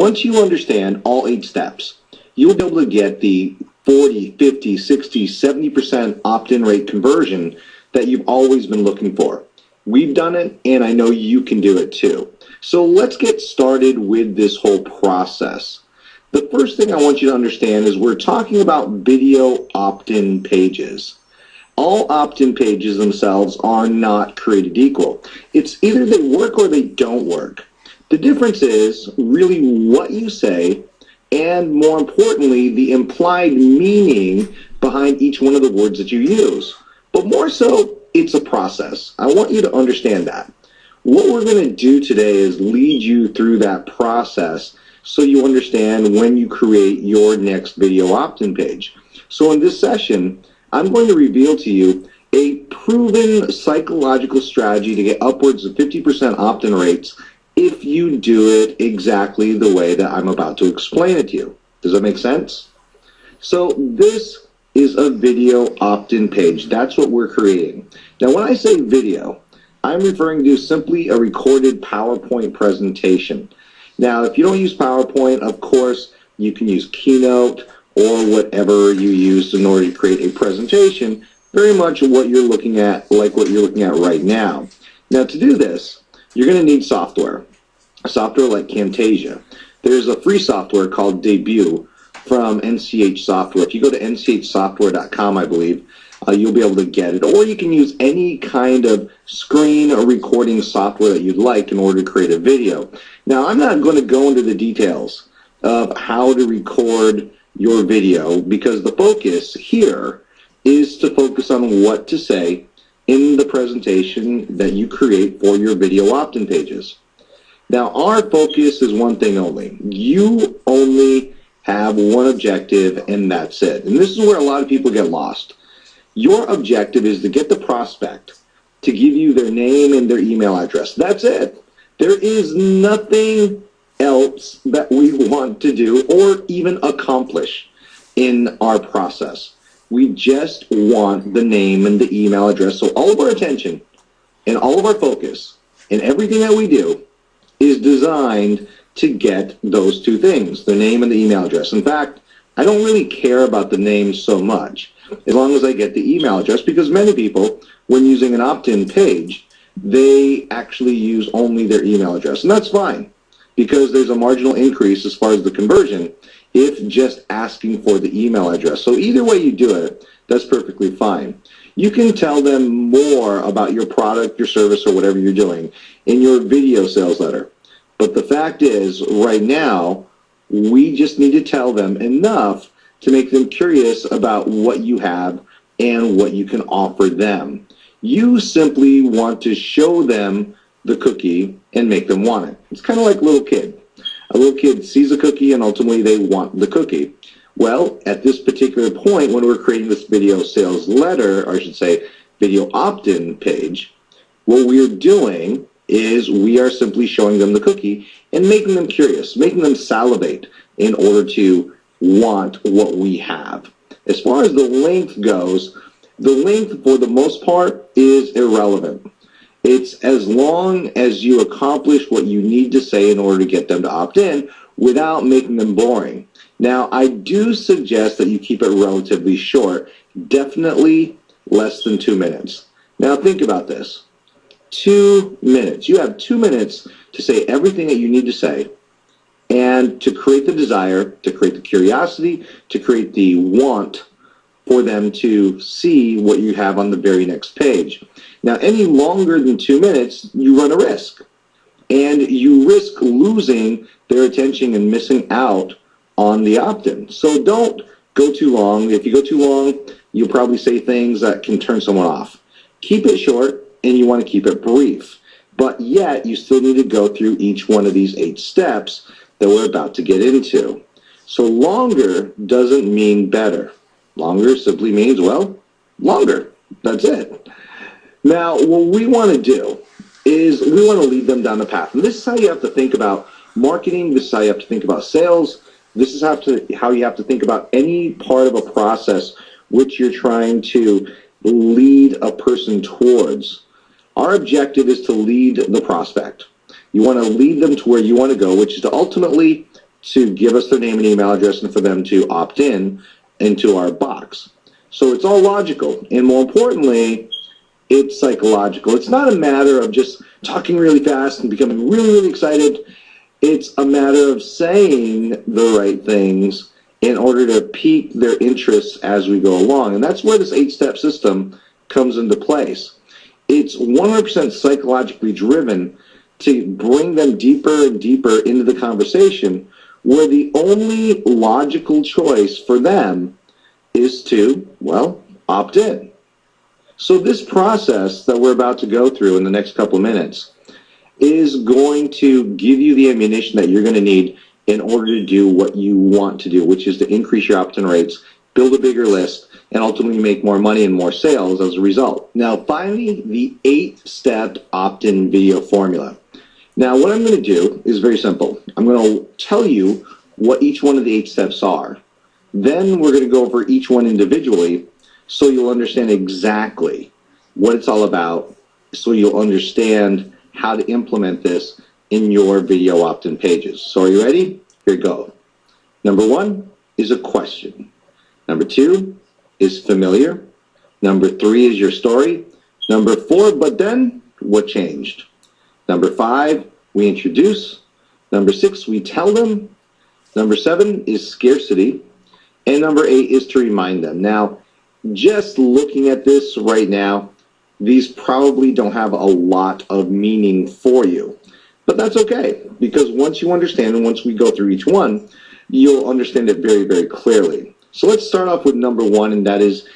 Once you understand all 8 steps, you'll be able to get the 40, 50, 60, 70% opt-in rate conversion that you've always been looking for. We've done it, and I know you can do it too. So let's get started with this whole process. The first thing I want you to understand is we're talking about video opt-in pages. All opt-in pages themselves are not created equal. It's either they work or they don't work. The difference is really what you say, and more importantly, the implied meaning behind each one of the words that you use. But more so, it's a process. I want you to understand that. What we're going to do today is lead you through that process so you understand when you create your next video opt-in page. So in this session, I'm going to reveal to you a proven psychological strategy to get upwards of 50% opt-in rates if you do it exactly the way that I'm about to explain it to you. Does that make sense? So this is a video opt-in page. That's what we're creating. Now, when I say video, I'm referring to simply a recorded PowerPoint presentation. Now, if you don't use PowerPoint, of course, you can use Keynote or whatever you use in order to create a presentation, very much what you're looking at, like what you're looking at right now. Now, to do this, you're going to need software like Camtasia. There's a free software called Debut from NCH Software. If you go to nchsoftware.com, I believe, you'll be able to get it. Or you can use any kind of screen or recording software that you'd like in order to create a video. Now, I'm not going to go into the details of how to record your video because the focus here is to focus on what to say in the presentation that you create for your video opt-in pages. Now, our focus is one thing only. You only have one objective, and that's it. And this is where a lot of people get lost. Your objective is to get the prospect to give you their name and their email address. That's it. There is nothing else that we want to do or even accomplish in our process. We just want the name and the email address. So all of our attention and all of our focus and everything that we do is designed to get those two things, the name and the email address. In fact, I don't really care about the name so much as long as I get the email address, because many people, when using an opt-in page, they actually use only their email address. And that's fine, because there's a marginal increase as far as the conversion if just asking for the email address. So either way you do it, that's perfectly fine. You can tell them more about your product, your service, or whatever you're doing in your video sales letter. But the fact is, right now, we just need to tell them enough to make them curious about what you have and what you can offer them. You simply want to show them the cookie and make them want it. It's kind of like a little kid. A little kid sees a cookie and ultimately they want the cookie. Well, at this particular point, when we're creating this video sales letter, or I should say video opt-in page, what we're doing is we are simply showing them the cookie and making them curious, making them salivate in order to want what we have. As far as the length goes, the length for the most part is irrelevant. It's as long as you accomplish what you need to say in order to get them to opt in without making them boring. Now, I do suggest that you keep it relatively short, definitely less than 2 minutes. Now, think about this. 2 minutes. You have 2 minutes to say everything that you need to say and to create the desire, to create the curiosity, to create the want for them to see what you have on the very next page. Now, any longer than 2 minutes, you run a risk. And you risk losing their attention and missing out on the opt-in. So don't go too long. If you go too long, you'll probably say things that can turn someone off. Keep it short, and you want to keep it brief. But yet, you still need to go through each one of these 8 steps that we're about to get into. So longer doesn't mean better. Longer simply means, well, longer. That's it. Now, what we want to do is we want to lead them down the path. And this is how you have to think about marketing. This is how you have to think about sales. This is how you have to think about any part of a process which you're trying to lead a person towards. Our objective is to lead the prospect. You want to lead them to where you want to go, which is to ultimately to give us their name and email address and for them to opt in into our box. So it's all logical. And more importantly, it's psychological. It's not a matter of just talking really fast and becoming really, really excited. It's a matter of saying the right things in order to pique their interests as we go along. And that's where this 8-step system comes into place. It's 100% psychologically driven to bring them deeper and deeper into the conversation, where the only logical choice for them is to, well, opt in. So this process that we're about to go through in the next couple of minutes is going to give you the ammunition that you're going to need in order to do what you want to do, which is to increase your opt-in rates, build a bigger list, and ultimately make more money and more sales as a result. Now, finally, the 8-step opt-in video formula. Now, what I'm going to do is very simple. I'm going to tell you what each one of the 8 steps are. Then we're going to go over each one individually so you'll understand exactly what it's all about, so you'll understand how to implement this in your video opt-in pages. So are you ready? Here we go. Number 1 is a question. Number 2 is familiar. Number 3 is your story. Number 4, but then what changed? Number 5, we introduce. Number 6, we tell them. Number 7 is scarcity. And number 8 is to remind them. Now, just looking at this right now, these probably don't have a lot of meaning for you. But that's okay, because once you understand and once we go through each one, you'll understand it very, very clearly. So let's start off with number 1, and that is